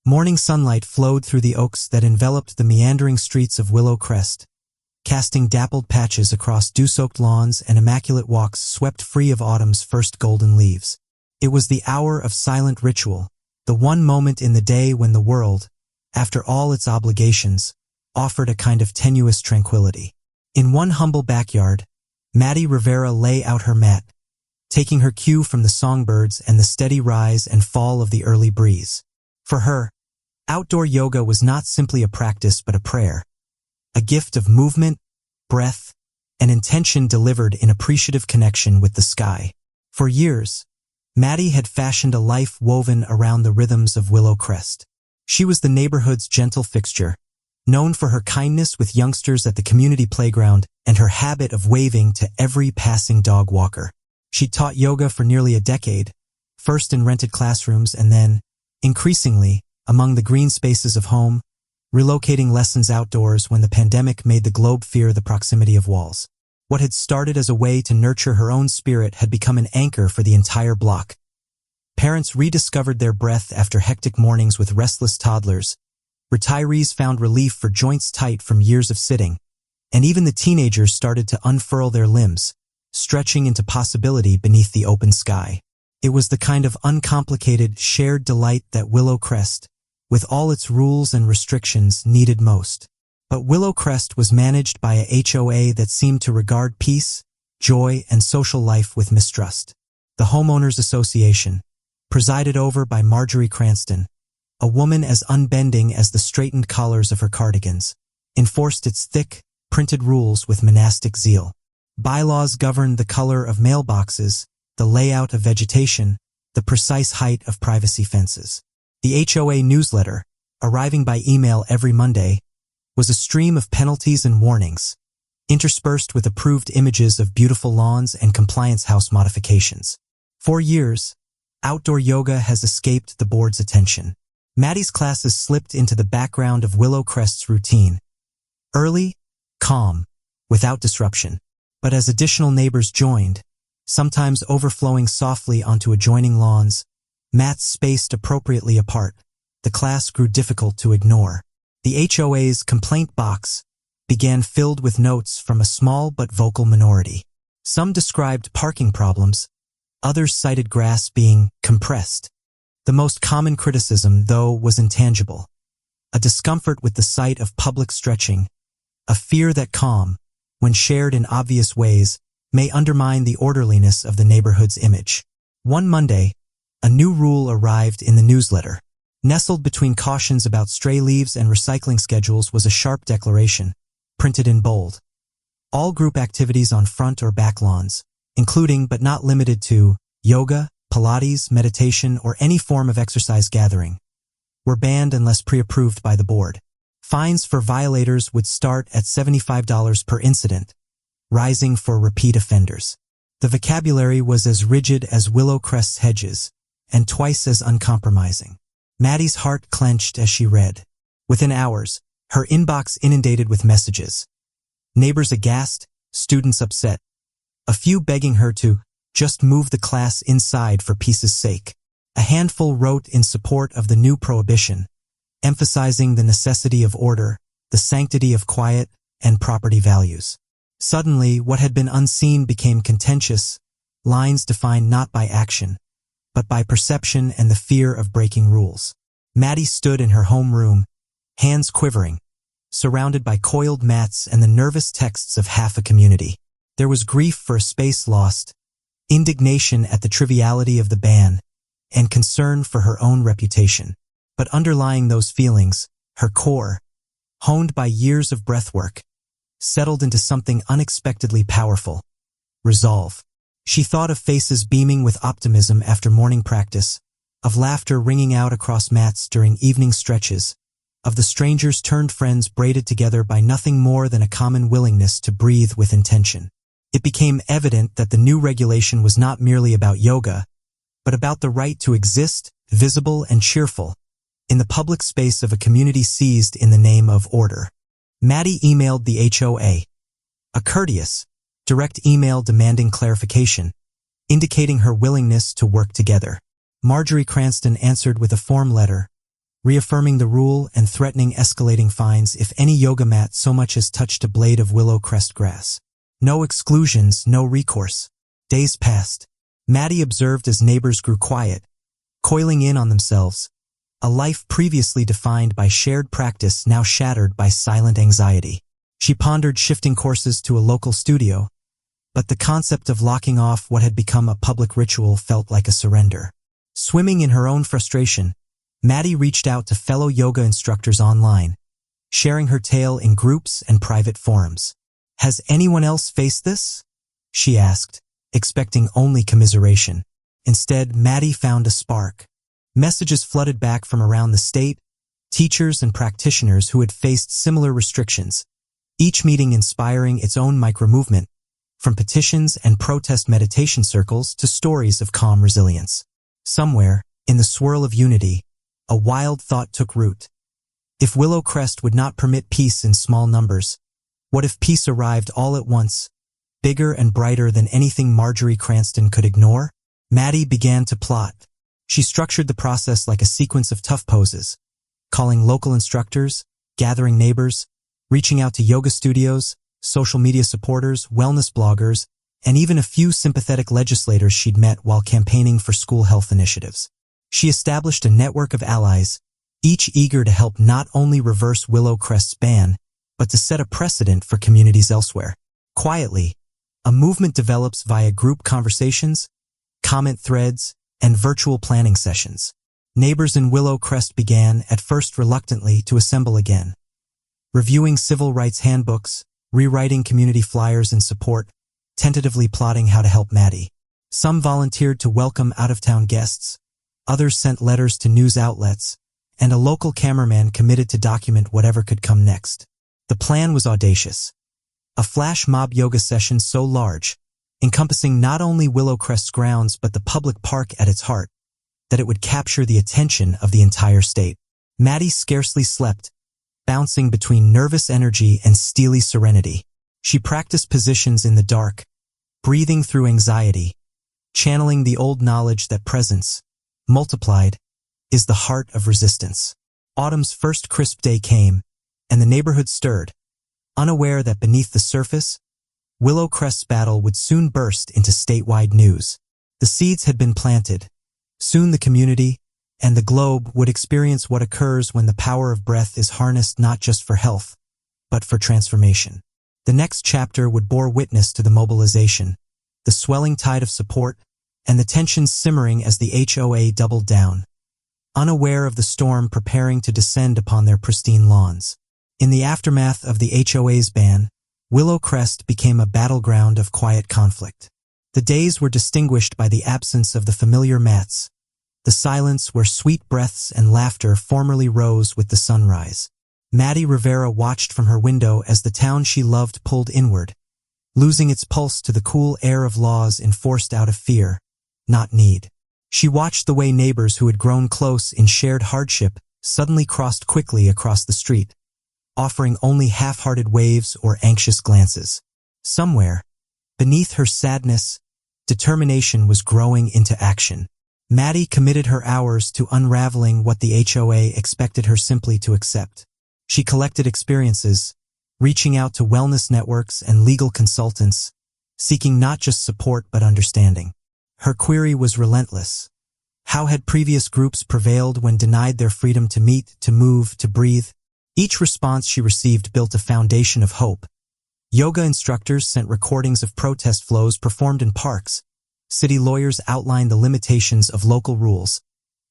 Morning sunlight flowed through the oaks that enveloped the meandering streets of Willow Crest, casting dappled patches across dew-soaked lawns and immaculate walks swept free of autumn's first golden leaves. It was the hour of silent ritual, the one moment in the day when the world, after all its obligations, offered a kind of tenuous tranquility. In one humble backyard, Maddie Rivera lay out her mat, taking her cue from the songbirds and the steady rise and fall of the early breeze. For her, outdoor yoga was not simply a practice but a prayer, a gift of movement, breath, and intention delivered in appreciative connection with the sky. For years, Maddie had fashioned a life woven around the rhythms of Willow Crest. She was the neighborhood's gentle fixture, known for her kindness with youngsters at the community playground and her habit of waving to every passing dog walker. She taught yoga for nearly a decade, first in rented classrooms and then, increasingly, among the green spaces of home, relocating lessons outdoors when the pandemic made the globe fear the proximity of walls. What had started as a way to nurture her own spirit had become an anchor for the entire block. Parents rediscovered their breath after hectic mornings with restless toddlers, retirees found relief for joints tight from years of sitting, and even the teenagers started to unfurl their limbs, stretching into possibility beneath the open sky. It was the kind of uncomplicated, shared delight that Willow Crest, with all its rules and restrictions, needed most. But Willow Crest was managed by a HOA that seemed to regard peace, joy, and social life with mistrust. The Homeowners Association, presided over by Marjorie Cranston, a woman as unbending as the straightened collars of her cardigans, enforced its thick, printed rules with monastic zeal. Bylaws governed the color of mailboxes, the layout of vegetation, the precise height of privacy fences. The HOA newsletter, arriving by email every Monday, was a stream of penalties and warnings, interspersed with approved images of beautiful lawns and compliance house modifications. For years, outdoor yoga has escaped the board's attention. Maddie's classes slipped into the background of Willow Crest's routine. Early, calm, without disruption. But as additional neighbors joined, sometimes overflowing softly onto adjoining lawns, mats spaced appropriately apart, the class grew difficult to ignore. The HOA's complaint box began filled with notes from a small but vocal minority. Some described parking problems, others cited grass being compressed. The most common criticism, though, was intangible. A discomfort with the sight of public stretching, a fear that calm, when shared in obvious ways, may undermine the orderliness of the neighborhood's image. One Monday, a new rule arrived in the newsletter. Nestled between cautions about stray leaves and recycling schedules was a sharp declaration, printed in bold. All group activities on front or back lawns, including but not limited to yoga, Pilates, meditation, or any form of exercise gathering, were banned unless pre-approved by the board. Fines for violators would start at $75 per incident, rising for repeat offenders. The vocabulary was as rigid as Willow Crest's hedges, and twice as uncompromising. Maddie's heart clenched as she read. Within hours, her inbox inundated with messages. Neighbors aghast, students upset. A few begging her to just move the class inside for peace's sake. A handful wrote in support of the new prohibition, emphasizing the necessity of order, the sanctity of quiet, and property values. Suddenly, what had been unseen became contentious, lines defined not by action, but by perception and the fear of breaking rules. Maddie stood in her home room, hands quivering, surrounded by coiled mats and the nervous texts of half a community. There was grief for a space lost, indignation at the triviality of the ban, and concern for her own reputation. But underlying those feelings, her core, honed by years of breathwork, settled into something unexpectedly powerful: resolve. She thought of faces beaming with optimism after morning practice, of laughter ringing out across mats during evening stretches, of the strangers turned friends braided together by nothing more than a common willingness to breathe with intention. It became evident that the new regulation was not merely about yoga, but about the right to exist, visible and cheerful, in the public space of a community seized in the name of order. Maddie emailed the HOA, a courteous, direct email demanding clarification, indicating her willingness to work together. Marjorie Cranston answered with a form letter, reaffirming the rule and threatening escalating fines if any yoga mat so much as touched a blade of willow crest grass. No exclusions, no recourse. Days passed. Maddie observed as neighbors grew quiet, coiling in on themselves, a life previously defined by shared practice now shattered by silent anxiety. She pondered shifting courses to a local studio, but the concept of locking off what had become a public ritual felt like a surrender. Swimming in her own frustration, Maddie reached out to fellow yoga instructors online, sharing her tale in groups and private forums. "Has anyone else faced this?" she asked, expecting only commiseration. Instead, Maddie found a spark. Messages flooded back from around the state, teachers and practitioners who had faced similar restrictions, each meeting inspiring its own micro-movement, from petitions and protest meditation circles to stories of calm resilience. Somewhere, in the swirl of unity, a wild thought took root. If Willow Crest would not permit peace in small numbers, what if peace arrived all at once, bigger and brighter than anything Marjorie Cranston could ignore? Maddie began to plot. She structured the process like a sequence of tough poses, calling local instructors, gathering neighbors, reaching out to yoga studios, social media supporters, wellness bloggers, and even a few sympathetic legislators she'd met while campaigning for school health initiatives. She established a network of allies, each eager to help not only reverse Willow Crest's ban, but to set a precedent for communities elsewhere. Quietly, a movement develops via group conversations, comment threads, and virtual planning sessions. Neighbors in Willow Crest began, at first reluctantly, to assemble again, reviewing civil rights handbooks, rewriting community flyers in support, tentatively plotting how to help Maddie. Some volunteered to welcome out-of-town guests, others sent letters to news outlets, and a local cameraman committed to document whatever could come next. The plan was audacious. A flash mob yoga session so large, encompassing not only Willow Crest's grounds but the public park at its heart, that it would capture the attention of the entire state. Maddie scarcely slept, bouncing between nervous energy and steely serenity. She practiced positions in the dark, breathing through anxiety, channeling the old knowledge that presence, multiplied, is the heart of resistance. Autumn's first crisp day came, and the neighborhood stirred, unaware that beneath the surface, Willow Crest's battle would soon burst into statewide news. The seeds had been planted. Soon the community and the globe would experience what occurs when the power of breath is harnessed not just for health, but for transformation. The next chapter would bore witness to the mobilization, the swelling tide of support, and the tensions simmering as the HOA doubled down, unaware of the storm preparing to descend upon their pristine lawns. In the aftermath of the HOA's ban, Willow Crest became a battleground of quiet conflict. The days were distinguished by the absence of the familiar mats, the silence where sweet breaths and laughter formerly rose with the sunrise. Maddie Rivera watched from her window as the town she loved pulled inward, losing its pulse to the cool air of laws enforced out of fear, not need. She watched the way neighbors who had grown close in shared hardship suddenly crossed quickly across the street, offering only half-hearted waves or anxious glances. Somewhere, beneath her sadness, determination was growing into action. Maddie committed her hours to unraveling what the HOA expected her simply to accept. She collected experiences, reaching out to wellness networks and legal consultants, seeking not just support but understanding. Her query was relentless. How had previous groups prevailed when denied their freedom to meet, to move, to breathe? Each response she received built a foundation of hope. Yoga instructors sent recordings of protest flows performed in parks. City lawyers outlined the limitations of local rules.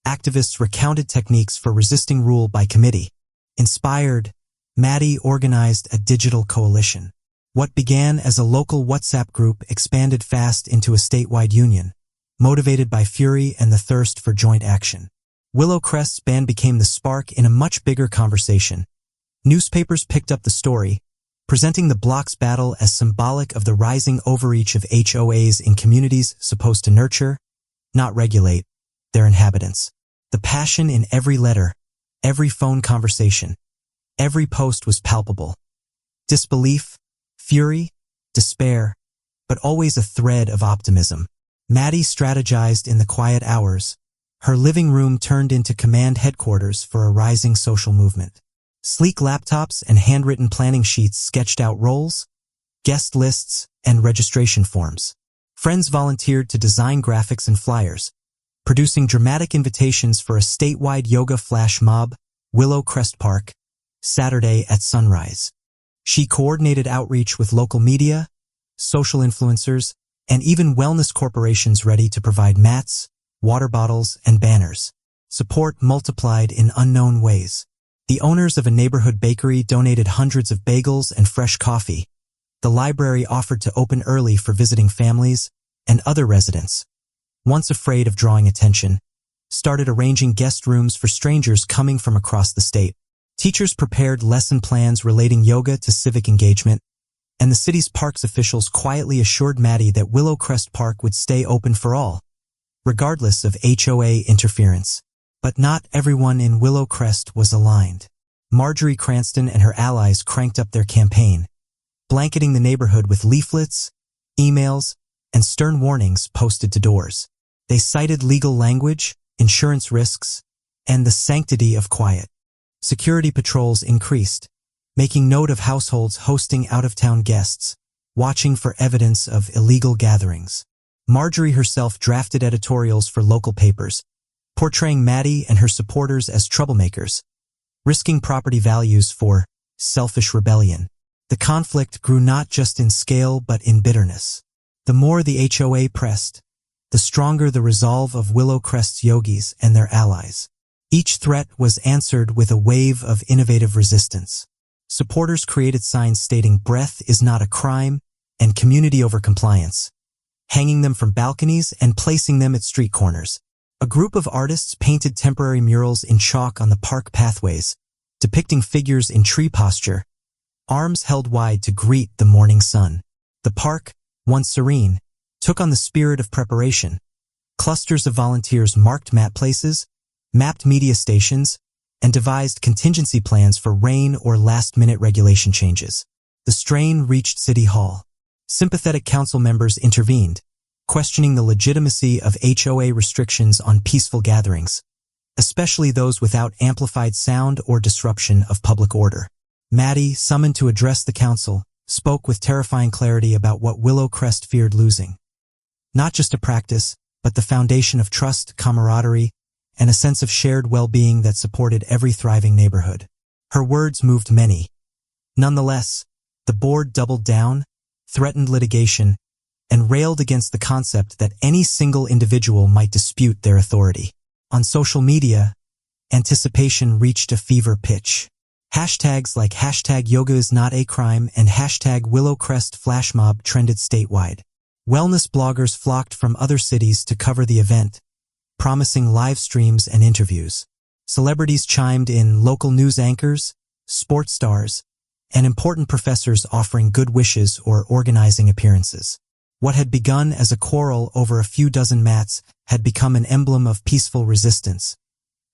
Activists recounted techniques for resisting rule by committee. Inspired, Maddie organized a digital coalition. What began as a local WhatsApp group expanded fast into a statewide union, motivated by fury and the thirst for joint action. Willow Crest's ban became the spark in a much bigger conversation. Newspapers picked up the story, presenting the block's battle as symbolic of the rising overreach of HOAs in communities supposed to nurture, not regulate, their inhabitants. The passion in every letter, every phone conversation, every post was palpable. Disbelief, fury, despair, but always a thread of optimism. Maddie strategized in the quiet hours, Her living room turned into command headquarters for a rising social movement. Sleek laptops and handwritten planning sheets sketched out roles, guest lists, and registration forms. Friends volunteered to design graphics and flyers, producing dramatic invitations for a statewide yoga flash mob, Willow Crest Park, Saturday at sunrise. She coordinated outreach with local media, social influencers, and even wellness corporations ready to provide mats, water bottles, and banners. Support multiplied in unknown ways. The owners of a neighborhood bakery donated hundreds of bagels and fresh coffee. The library offered to open early for visiting families, and other residents, once afraid of drawing attention, started arranging guest rooms for strangers coming from across the state. Teachers prepared lesson plans relating yoga to civic engagement, and the city's parks officials quietly assured Maddie that Willow Crest Park would stay open for all, regardless of HOA interference. But not everyone in Willow Crest was aligned. Marjorie Cranston and her allies cranked up their campaign, blanketing the neighborhood with leaflets, emails, and stern warnings posted to doors. They cited legal language, insurance risks, and the sanctity of quiet. Security patrols increased, making note of households hosting out-of-town guests, watching for evidence of illegal gatherings. Marjorie herself drafted editorials for local papers, portraying Maddie and her supporters as troublemakers, risking property values for selfish rebellion. The conflict grew not just in scale but in bitterness. The more the HOA pressed, the stronger the resolve of Willow Crest's yogis and their allies. Each threat was answered with a wave of innovative resistance. Supporters created signs stating breath is not a crime and community over compliance, hanging them from balconies and placing them at street corners. A group of artists painted temporary murals in chalk on the park pathways, depicting figures in tree posture, arms held wide to greet the morning sun. The park, once serene, took on the spirit of preparation. Clusters of volunteers marked mat places, mapped media stations, and devised contingency plans for rain or last-minute regulation changes. The strain reached City Hall. Sympathetic council members intervened, questioning the legitimacy of HOA restrictions on peaceful gatherings, especially those without amplified sound or disruption of public order. Maddie, summoned to address the council, spoke with terrifying clarity about what Willow Crest feared losing. Not just a practice, but the foundation of trust, camaraderie, and a sense of shared well-being that supported every thriving neighborhood. Her words moved many. Nonetheless, the board doubled down, threatened litigation, and railed against the concept that any single individual might dispute their authority. On social media, anticipation reached a fever pitch. Hashtags like #YogaIsNotACrime and #WillowCrestFlashMob trended statewide. Wellness bloggers flocked from other cities to cover the event, promising live streams and interviews. Celebrities chimed in, local news anchors, sports stars, and important professors offering good wishes or organizing appearances. What had begun as a quarrel over a few dozen mats had become an emblem of peaceful resistance,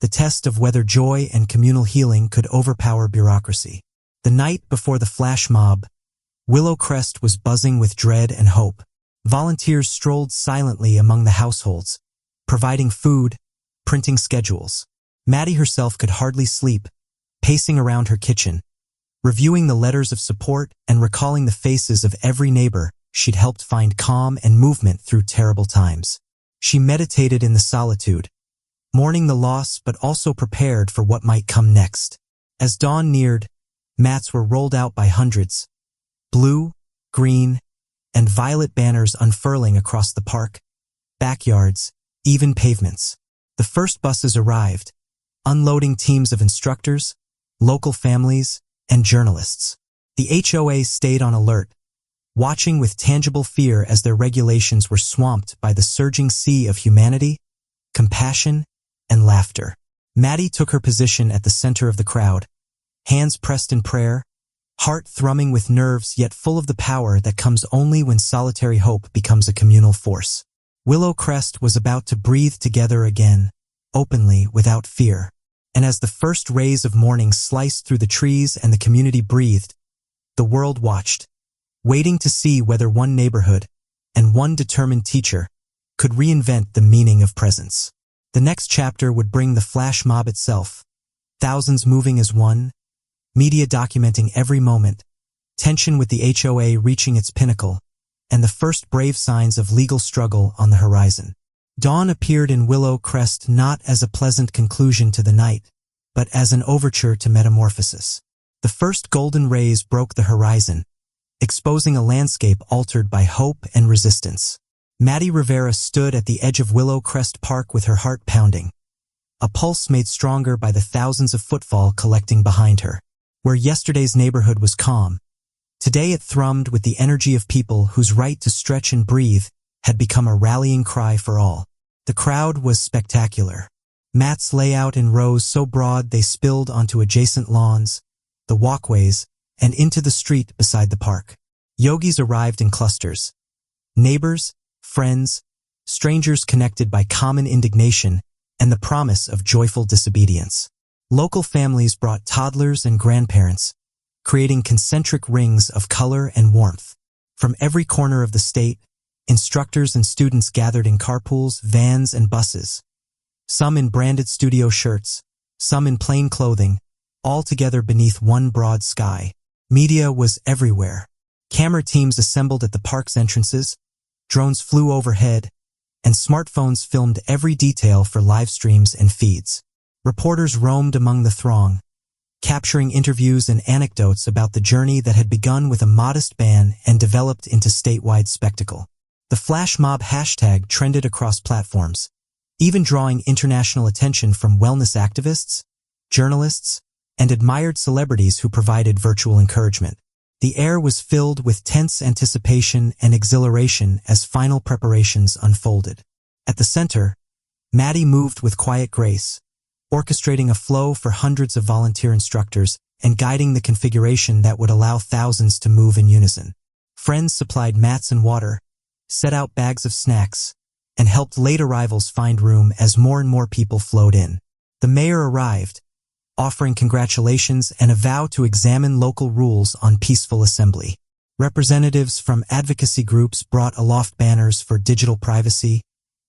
the test of whether joy and communal healing could overpower bureaucracy. The night before the flash mob, Willow Crest was buzzing with dread and hope. Volunteers strolled silently among the households, providing food, printing schedules. Maddie herself could hardly sleep, pacing around her kitchen, reviewing the letters of support and recalling the faces of every neighbor she'd helped find calm and movement through terrible times. She meditated in the solitude, mourning the loss but also prepared for what might come next. As dawn neared, mats were rolled out by hundreds, blue, green, and violet banners unfurling across the park, backyards, even pavements. The first buses arrived, unloading teams of instructors, local families, and journalists. The HOA stayed on alert, watching with tangible fear as their regulations were swamped by the surging sea of humanity, compassion, and laughter. Maddie took her position at the center of the crowd, hands pressed in prayer, heart thrumming with nerves yet full of the power that comes only when solitary hope becomes a communal force. Willow Crest was about to breathe together again, openly, without fear. And as the first rays of morning sliced through the trees and the community breathed, the world watched, waiting to see whether one neighborhood and one determined teacher could reinvent the meaning of presence. The next chapter would bring the flash mob itself, thousands moving as one, media documenting every moment, tension with the HOA reaching its pinnacle, and the first brave signs of legal struggle on the horizon. Dawn appeared in Willow Crest not as a pleasant conclusion to the night, but as an overture to metamorphosis. The first golden rays broke the horizon, exposing a landscape altered by hope and resistance. Maddie Rivera stood at the edge of Willow Crest Park with her heart pounding, a pulse made stronger by the thousands of footfall collecting behind her. Where yesterday's neighborhood was calm, today it thrummed with the energy of people whose right to stretch and breathe had become a rallying cry for all. The crowd was spectacular. Mats lay out in rows so broad they spilled onto adjacent lawns, the walkways, and into the street beside the park. Yogis arrived in clusters. Neighbors, friends, strangers connected by common indignation and the promise of joyful disobedience. Local families brought toddlers and grandparents, creating concentric rings of color and warmth. From every corner of the state, instructors and students gathered in carpools, vans, and buses. Some in branded studio shirts, some in plain clothing, all together beneath one broad sky. Media was everywhere. Camera teams assembled at the park's entrances, drones flew overhead, and smartphones filmed every detail for live streams and feeds. Reporters roamed among the throng, capturing interviews and anecdotes about the journey that had begun with a modest ban and developed into statewide spectacle. The flash mob hashtag trended across platforms, even drawing international attention from wellness activists, journalists, and admired celebrities who provided virtual encouragement. The air was filled with tense anticipation and exhilaration as final preparations unfolded. At the center, Maddie moved with quiet grace, orchestrating a flow for hundreds of volunteer instructors and guiding the configuration that would allow thousands to move in unison. Friends supplied mats and water, set out bags of snacks, and helped late arrivals find room as more and more people flowed in. The mayor arrived, offering congratulations and a vow to examine local rules on peaceful assembly. Representatives from advocacy groups brought aloft banners for digital privacy,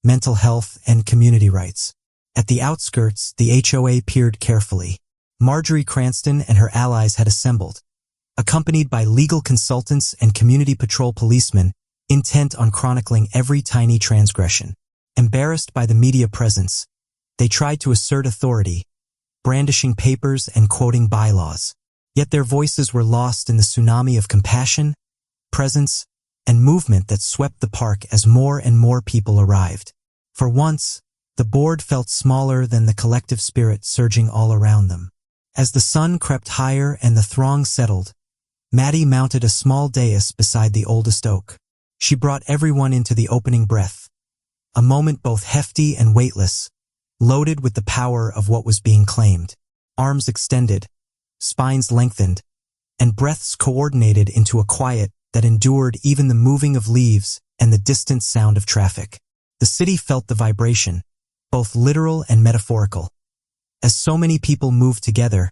mental health, and community rights. At the outskirts, the HOA peered carefully. Marjorie Cranston and her allies had assembled, accompanied by legal consultants and community patrol policemen intent on chronicling every tiny transgression. Embarrassed by the media presence, they tried to assert authority, brandishing papers and quoting bylaws. Yet their voices were lost in the tsunami of compassion, presence, and movement that swept the park as more and more people arrived. For once, the board felt smaller than the collective spirit surging all around them. As the sun crept higher and the throng settled, Maddie mounted a small dais beside the oldest oak. She brought everyone into the opening breath, a moment both hefty and weightless, loaded with the power of what was being claimed. Arms extended, spines lengthened, and breaths coordinated into a quiet that endured even the moving of leaves and the distant sound of traffic. The city felt the vibration, both literal and metaphorical. As so many people moved together,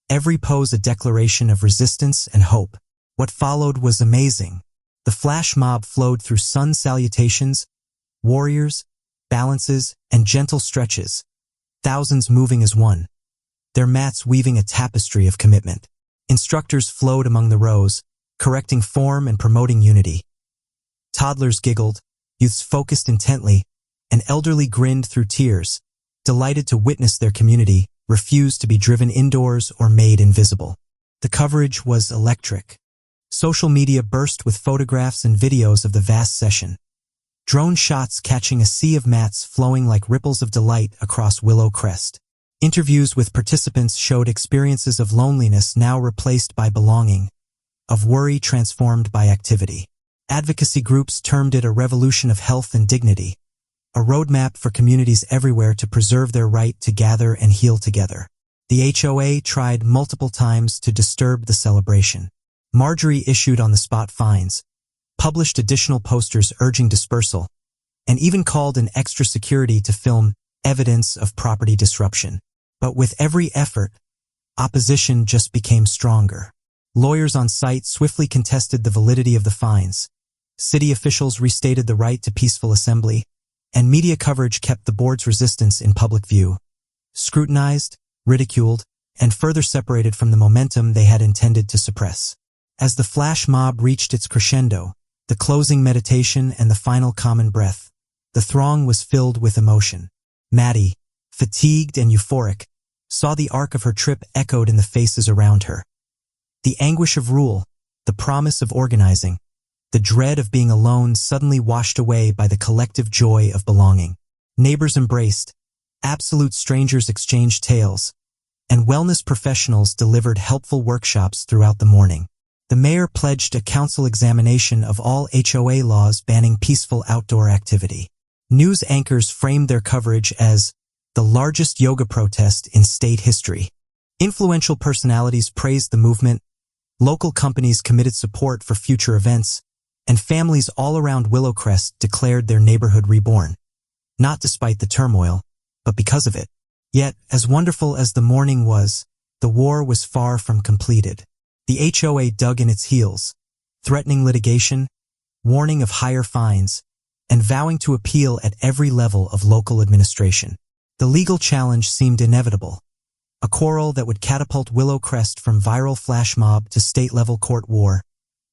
every pose a declaration of resistance and hope. What followed was amazing. The flash mob flowed through sun salutations, warriors, balances, and gentle stretches, thousands moving as one, their mats weaving a tapestry of commitment. Instructors flowed among the rows, correcting form and promoting unity. Toddlers giggled, youths focused intently, and elderly grinned through tears, delighted to witness their community refuse to be driven indoors or made invisible. The coverage was electric. Social media burst with photographs and videos of the vast session. Drone shots catching a sea of mats flowing like ripples of delight across Willow Crest. Interviews with participants showed experiences of loneliness now replaced by belonging, of worry transformed by activity. Advocacy groups termed it a revolution of health and dignity, a roadmap for communities everywhere to preserve their right to gather and heal together. The HOA tried multiple times to disturb the celebration. Marjorie issued on-the-spot fines, published additional posters urging dispersal, and even called in extra security to film evidence of property disruption. But with every effort, opposition just became stronger. Lawyers on site swiftly contested the validity of the fines. City officials restated the right to peaceful assembly, and media coverage kept the board's resistance in public view, scrutinized, ridiculed, and further separated from the momentum they had intended to suppress. As the flash mob reached its crescendo, the closing meditation and the final common breath, the throng was filled with emotion. Maddie, fatigued and euphoric, saw the arc of her trip echoed in the faces around her. The anguish of rule, the promise of organizing, the dread of being alone suddenly washed away by the collective joy of belonging. Neighbors embraced, absolute strangers exchanged tales, and wellness professionals delivered helpful workshops throughout the morning. The mayor pledged a council examination of all HOA laws banning peaceful outdoor activity. News anchors framed their coverage as the largest yoga protest in state history. Influential personalities praised the movement, local companies committed support for future events, and families all around Willow Crest declared their neighborhood reborn. Not despite the turmoil, but because of it. Yet, as wonderful as the morning was, the war was far from completed. The HOA dug in its heels, threatening litigation, warning of higher fines, and vowing to appeal at every level of local administration. The legal challenge seemed inevitable, a quarrel that would catapult Willow Crest from viral flash mob to state-level court war,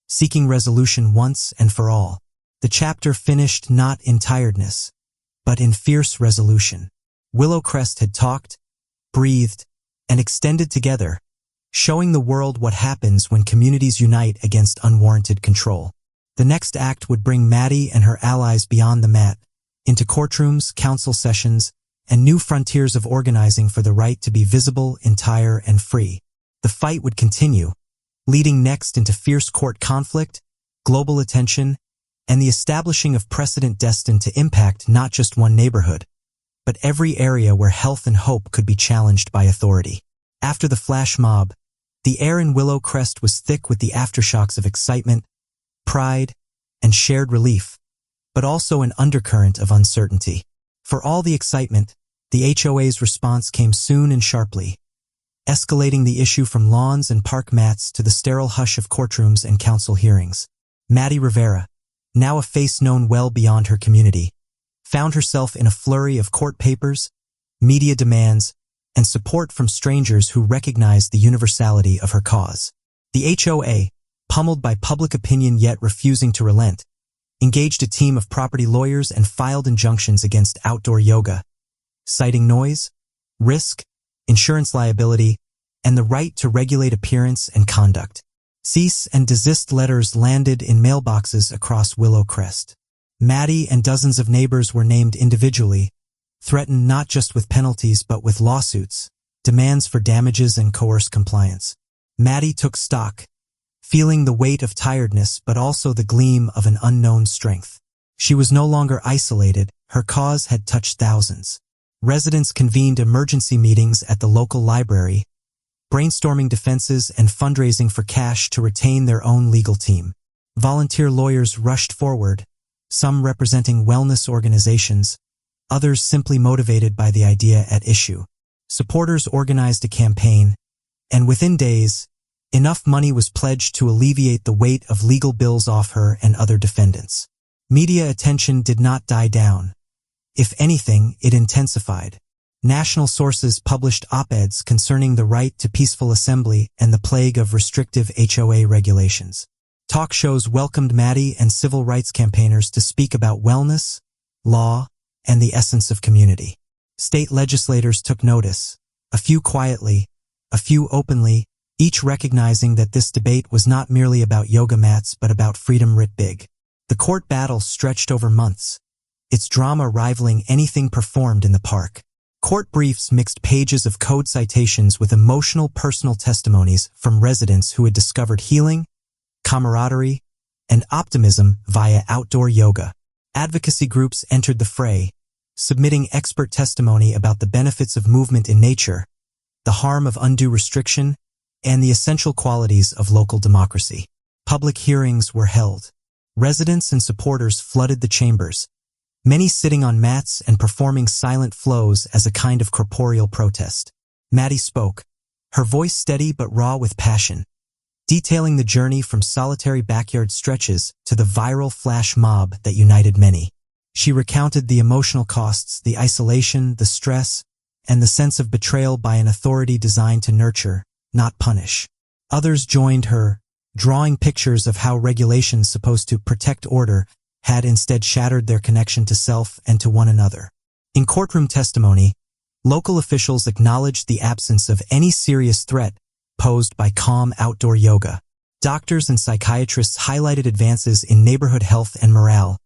seeking resolution once and for all. The chapter finished not in tiredness, but in fierce resolution. Willow Crest had talked, breathed, and extended together, showing the world what happens when communities unite against unwarranted control. The next act would bring Maddie and her allies beyond the mat, into courtrooms, council sessions, and new frontiers of organizing for the right to be visible, entire, and free. The fight would continue, leading next into fierce court conflict, global attention, and the establishing of precedent destined to impact not just one neighborhood, but every area where health and hope could be challenged by authority. After the flash mob, the air in Willow Crest was thick with the aftershocks of excitement, pride, and shared relief, but also an undercurrent of uncertainty. For all the excitement, the HOA's response came soon and sharply, escalating the issue from lawns and park mats to the sterile hush of courtrooms and council hearings. Maddie Rivera, now a face known well beyond her community, found herself in a flurry of court papers, media demands, and support from strangers who recognized the universality of her cause. The HOA, pummeled by public opinion yet refusing to relent, engaged a team of property lawyers and filed injunctions against outdoor yoga, citing noise, risk, insurance liability, and the right to regulate appearance and conduct. Cease and desist letters landed in mailboxes across Willow Crest. Maddie and dozens of neighbors were named individually, threatened not just with penalties but with lawsuits, demands for damages and coerced compliance. Maddie took stock, feeling the weight of tiredness but also the gleam of an unknown strength. She was no longer isolated, her cause had touched thousands. Residents convened emergency meetings at the local library, brainstorming defenses and fundraising for cash to retain their own legal team. Volunteer lawyers rushed forward, some representing wellness organizations, others simply motivated by the idea at issue. Supporters organized a campaign, and within days, enough money was pledged to alleviate the weight of legal bills off her and other defendants. Media attention did not die down. If anything, it intensified. National sources published op-eds concerning the right to peaceful assembly and the plague of restrictive HOA regulations. Talk shows welcomed Maddie and civil rights campaigners to speak about wellness, law, and the essence of community. State legislators took notice, a few quietly, a few openly, each recognizing that this debate was not merely about yoga mats but about freedom writ big. The court battle stretched over months, its drama rivaling anything performed in the park. Court briefs mixed pages of code citations with emotional personal testimonies from residents who had discovered healing, camaraderie, and optimism via outdoor yoga. Advocacy groups entered the fray, submitting expert testimony about the benefits of movement in nature, the harm of undue restriction, and the essential qualities of local democracy. Public hearings were held. Residents and supporters flooded the chambers, many sitting on mats and performing silent flows as a kind of corporeal protest. Maddie spoke, her voice steady but raw with passion, detailing the journey from solitary backyard stretches to the viral flash mob that united many. She recounted the emotional costs, the isolation, the stress, and the sense of betrayal by an authority designed to nurture, not punish. Others joined her, drawing pictures of how regulations supposed to protect order had instead shattered their connection to self and to one another. In courtroom testimony, local officials acknowledged the absence of any serious threat posed by calm outdoor yoga. Doctors and psychiatrists highlighted advances in neighborhood health and morale,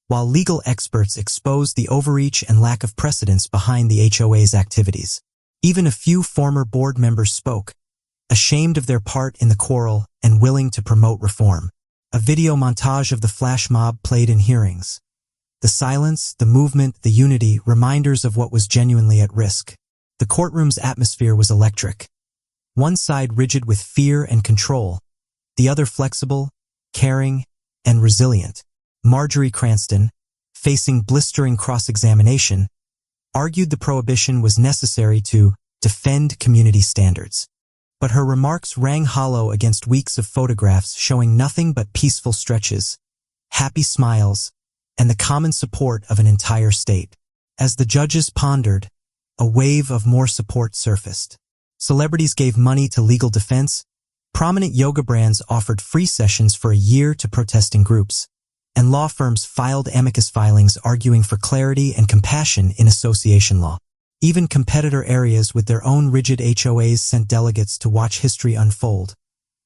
while legal experts exposed the overreach and lack of precedence behind the HOA's activities. Even a few former board members spoke, ashamed of their part in the quarrel and willing to promote reform. A video montage of the flash mob played in hearings. The silence, the movement, the unity, reminders of what was genuinely at risk. The courtroom's atmosphere was electric. One side rigid with fear and control, the other flexible, caring, and resilient. Marjorie Cranston, facing blistering cross-examination, argued the prohibition was necessary to defend community standards. But her remarks rang hollow against weeks of photographs showing nothing but peaceful stretches, happy smiles, and the common support of an entire state. As the judges pondered, a wave of more support surfaced. Celebrities gave money to legal defense, prominent yoga brands offered free sessions for a year to protesting groups, and law firms filed amicus filings arguing for clarity and compassion in association law. Even competitor areas with their own rigid HOAs sent delegates to watch history unfold,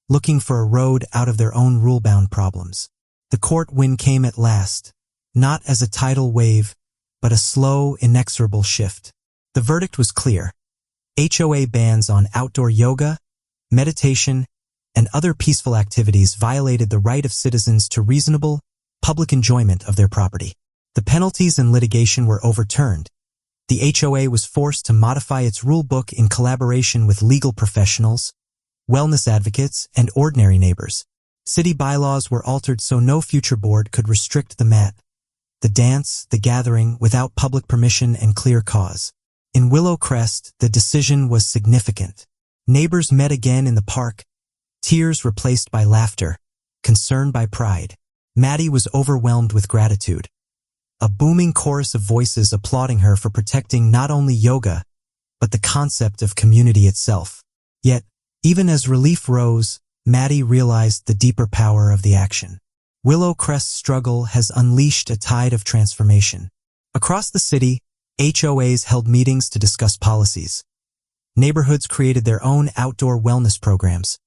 looking for a road out of their own rule-bound problems. The court win came at last, not as a tidal wave, but a slow, inexorable shift. The verdict was clear. HOA bans on outdoor yoga, meditation, and other peaceful activities violated the right of citizens to reasonable, public enjoyment of their property. The penalties and litigation were overturned. The HOA was forced to modify its rule book in collaboration with legal professionals, wellness advocates, and ordinary neighbors. City bylaws were altered so no future board could restrict the mat, the dance, the gathering without public permission and clear cause. In Willow Crest, the decision was significant. Neighbors met again in the park, tears replaced by laughter, concern by pride. Maddie was overwhelmed with gratitude. A booming chorus of voices applauding her for protecting not only yoga, but the concept of community itself. Yet, even as relief rose, Maddie realized the deeper power of the action. Willow Crest's struggle has unleashed a tide of transformation. Across the city, HOAs held meetings to discuss policies. Neighborhoods created their own outdoor wellness programs.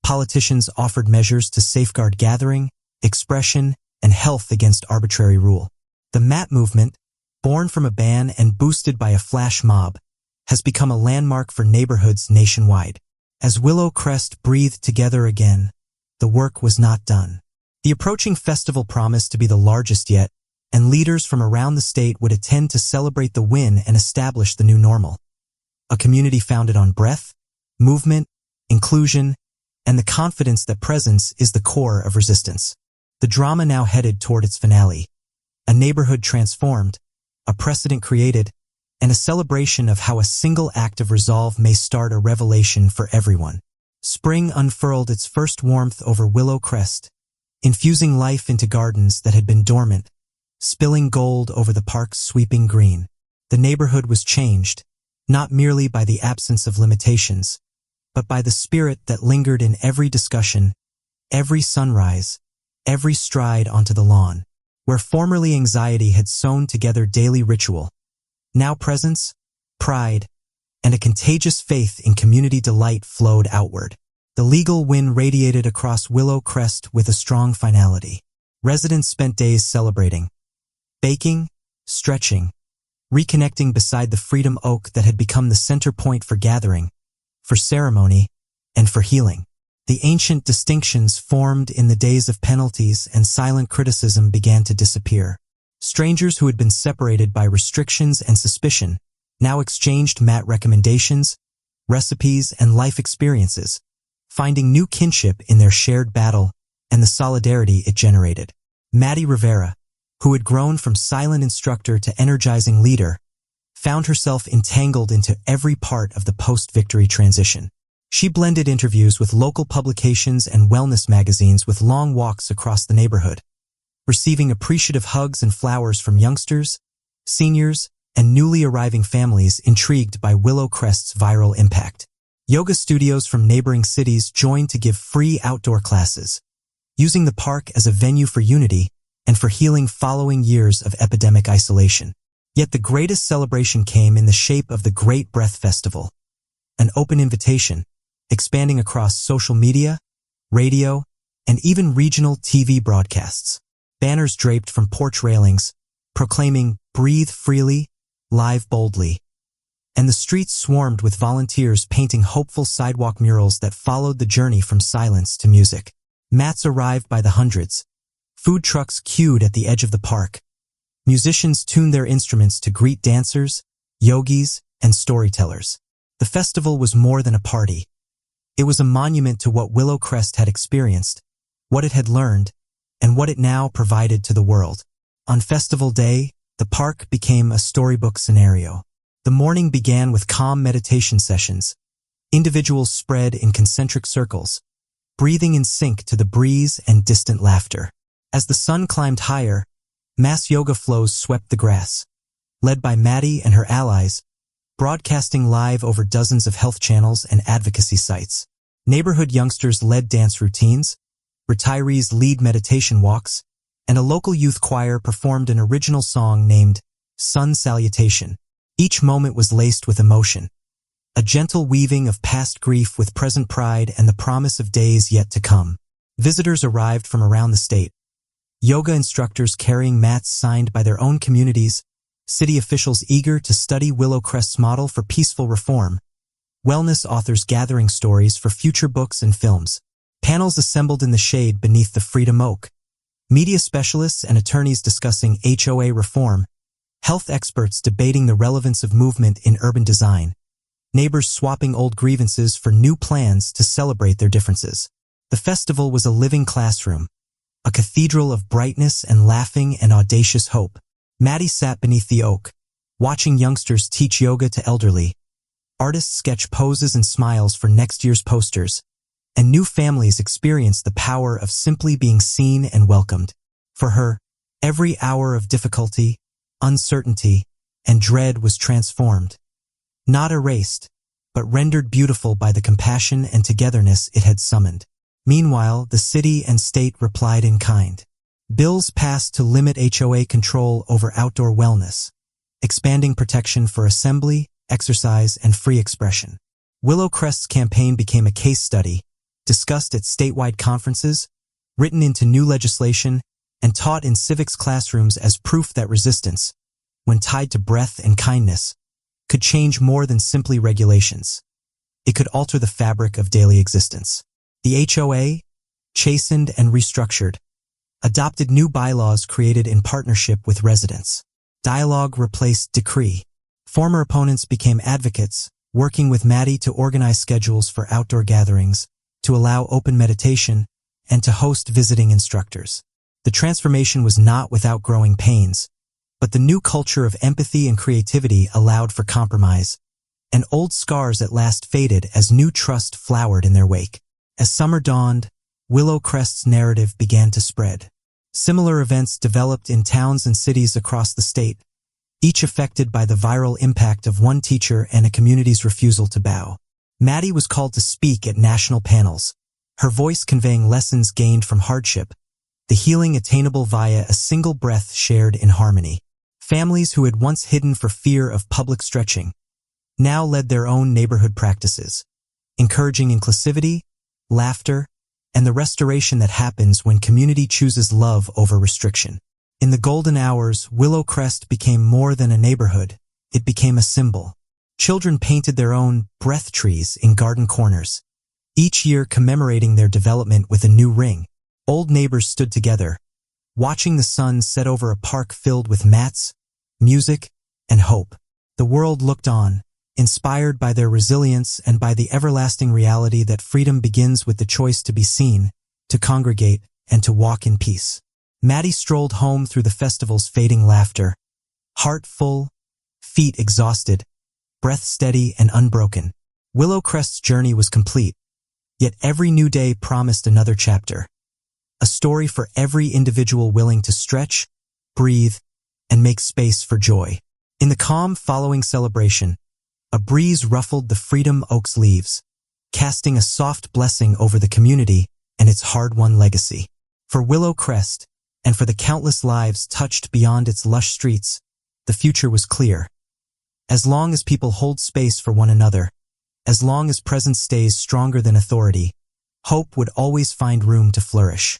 Politicians offered measures to safeguard gathering, expression, and health against arbitrary rule. The mat movement, born from a ban and boosted by a flash mob, has become a landmark for neighborhoods nationwide. As Willow Crest breathed together again, the work was not done. The approaching festival promised to be the largest yet, and leaders from around the state would attend to celebrate the win and establish the new normal. A community founded on breath, movement, inclusion, and the confidence that presence is the core of resistance. The drama now headed toward its finale. A neighborhood transformed, a precedent created, and a celebration of how a single act of resolve may start a revelation for everyone. Spring unfurled its first warmth over Willow Crest, infusing life into gardens that had been dormant, spilling gold over the park's sweeping green. The neighborhood was changed, not merely by the absence of limitations, but by the spirit that lingered in every discussion, every sunrise, every stride onto the lawn. Where formerly anxiety had sewn together daily ritual, now presence, pride, and a contagious faith in community delight flowed outward. The legal win radiated across Willow Crest with a strong finality. Residents spent days celebrating, baking, stretching, reconnecting beside the Freedom Oak that had become the center point for gathering, for ceremony, and for healing. The ancient distinctions formed in the days of penalties and silent criticism began to disappear. Strangers who had been separated by restrictions and suspicion now exchanged mat recommendations, recipes, and life experiences, finding new kinship in their shared battle and the solidarity it generated. Maddie Rivera, who had grown from silent instructor to energizing leader, found herself entangled into every part of the post-victory transition. She blended interviews with local publications and wellness magazines with long walks across the neighborhood, receiving appreciative hugs and flowers from youngsters, seniors, and newly arriving families intrigued by Willow Crest's viral impact. Yoga studios from neighboring cities joined to give free outdoor classes, using the park as a venue for unity and for healing following years of epidemic isolation. Yet the greatest celebration came in the shape of the Great Breath Festival, an open invitation, expanding across social media, radio, and even regional TV broadcasts. Banners draped from porch railings, proclaiming "Breathe freely, live boldly," and the streets swarmed with volunteers painting hopeful sidewalk murals that followed the journey from silence to music. Mats arrived by the hundreds, food trucks queued at the edge of the park. Musicians tuned their instruments to greet dancers, yogis, and storytellers. The festival was more than a party. It was a monument to what Willow Crest had experienced, what it had learned, and what it now provided to the world. On festival day, the park became a storybook scenario. The morning began with calm meditation sessions. Individuals spread in concentric circles, breathing in sync to the breeze and distant laughter. As the sun climbed higher, mass yoga flows swept the grass, led by Maddie and her allies, broadcasting live over dozens of health channels and advocacy sites. Neighborhood youngsters led dance routines, retirees lead meditation walks, and a local youth choir performed an original song named Sun Salutation. Each moment was laced with emotion, a gentle weaving of past grief with present pride and the promise of days yet to come. Visitors arrived from around the state, yoga instructors carrying mats signed by their own communities, city officials eager to study Willow Crest's model for peaceful reform, wellness authors gathering stories for future books and films, panels assembled in the shade beneath the Freedom Oak, media specialists and attorneys discussing HOA reform, health experts debating the relevance of movement in urban design, neighbors swapping old grievances for new plans to celebrate their differences. The festival was a living classroom, a cathedral of brightness and laughing and audacious hope. Maddie sat beneath the oak, watching youngsters teach yoga to elderly, artists sketch poses and smiles for next year's posters, and new families experience the power of simply being seen and welcomed. For her, every hour of difficulty, uncertainty, and dread was transformed, not erased, but rendered beautiful by the compassion and togetherness it had summoned. Meanwhile, the city and state replied in kind. Bills passed to limit HOA control over outdoor wellness, expanding protection for assembly, exercise, and free expression. Willow Crest's campaign became a case study, discussed at statewide conferences, written into new legislation, and taught in civics classrooms as proof that resistance, when tied to breath and kindness, could change more than simply regulations. It could alter the fabric of daily existence. The HOA, chastened and restructured, adopted new bylaws created in partnership with residents. Dialogue replaced decree. Former opponents became advocates, working with Maddie to organize schedules for outdoor gatherings, to allow open meditation, and to host visiting instructors. The transformation was not without growing pains, but the new culture of empathy and creativity allowed for compromise, and old scars at last faded as new trust flowered in their wake. As summer dawned, Willow Crest's narrative began to spread. Similar events developed in towns and cities across the state, each affected by the viral impact of one teacher and a community's refusal to bow. Maddie was called to speak at national panels, her voice conveying lessons gained from hardship, the healing attainable via a single breath shared in harmony. Families who had once hidden for fear of public stretching now led their own neighborhood practices, encouraging inclusivity, laughter, and the restoration that happens when community chooses love over restriction. In the golden hours, Willow Crest became more than a neighborhood. It became a symbol. Children painted their own breath trees in garden corners, each year commemorating their development with a new ring. Old neighbors stood together, watching the sun set over a park filled with mats, music, and hope. The world looked on, inspired by their resilience and by the everlasting reality that freedom begins with the choice to be seen, to congregate, and to walk in peace. Maddie strolled home through the festival's fading laughter, heart full, feet exhausted, breath steady and unbroken. Willow Crest's journey was complete, yet every new day promised another chapter. a story for every individual willing to stretch, breathe, and make space for joy. In the calm following celebration, a breeze ruffled the Freedom Oak's leaves, casting a soft blessing over the community and its hard-won legacy. For Willow Crest, and for the countless lives touched beyond its lush streets, the future was clear. As long as people hold space for one another, as long as presence stays stronger than authority, hope would always find room to flourish.